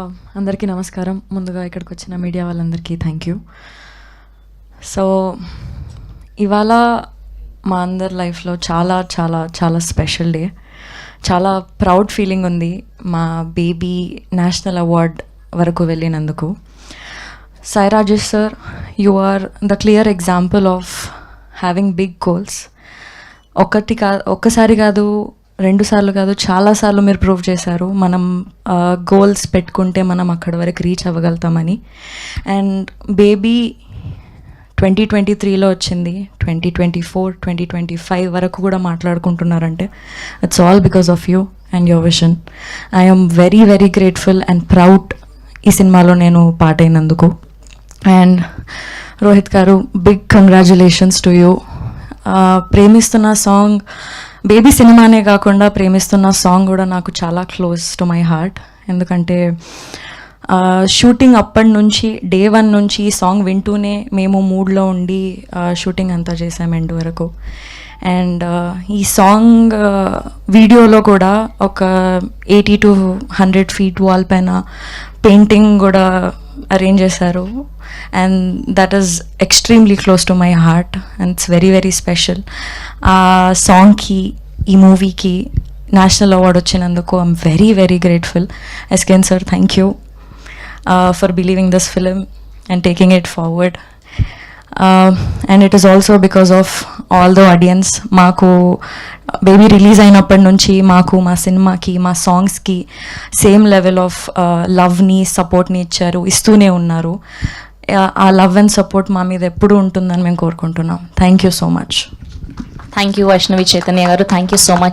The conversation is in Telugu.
అందరికీ నమస్కారం. ముందుగా ఇక్కడికి వచ్చిన మీడియా వాళ్ళందరికీ థ్యాంక్ యూ. సో ఇవాళ మా అందరి లైఫ్లో చాలా చాలా చాలా స్పెషల్ డే. చాలా ప్రౌడ్ ఫీలింగ్ ఉంది మా బేబీ నేషనల్ అవార్డ్ వరకు వెళ్ళినందుకు. Sai Rajesh sir, you are the clear example of having big goals. ఒక్కసారి కాదు, 2 సార్లు కాదు, చాలాసార్లు మీరు ప్రూవ్ చేశారు మనం గోల్స్ పెట్టుకుంటే మనం అక్కడి వరకు రీచ్ అవ్వగలుగుతామని. అండ్ బేబీ 2023లో వచ్చింది, 2024, 2025 వరకు కూడా మాట్లాడుకుంటున్నారంటే it's all because of you and your vision. I'm very very grateful and proud ఈ సినిమాలో నేను పార్ట్ అయినందుకు. And Rohit garu, big congratulations to you. ప్రేమిస్తున్న సాంగ్ బేబీ సినిమానే కాకుండా ప్రేమిస్తున్న సాంగ్ కూడా నాకు చాలా క్లోజ్ టు మై హార్ట్. ఎందుకంటే షూటింగ్ అప్పటి నుంచి డే 1 నుంచి ఈ సాంగ్ వింటూనే మేము మూడ్లో ఉండి షూటింగ్ అంతా చేసాం ఎండ్ వరకు. అండ్ ఈ సాంగ్ వీడియోలో కూడా ఒక 80 to 100 feet వాల్ పైన పెయింటింగ్ కూడా అరేంజ్ చేశారు. And that is extremely close to my heart and it's very very special. ఆ సాంగ్కి, ఈ మూవీకి నేషనల్ అవార్డ్ వచ్చినందుకు I'm very very grateful. SKN sir, thank you for believing this film and taking it forward. And it is also because of all the audience. మాకు బేబీ రిలీజ్ అయినప్పటి నుంచి మాకు మా సినిమాకి, మా సాంగ్స్కి సేమ్ లెవెల్ ఆఫ్ లవ్ని, సపోర్ట్ని ఇస్తూనే ఉన్నారు. ఆ లవ్ అండ్ సపోర్ట్ మా మీద ఎప్పుడు ఉంటుందని మేము కోరుకుంటున్నాం. Thank you so much. Thank you Vaishnavi Chaitanya గారు, థ్యాంక్ యూ సో మచ్.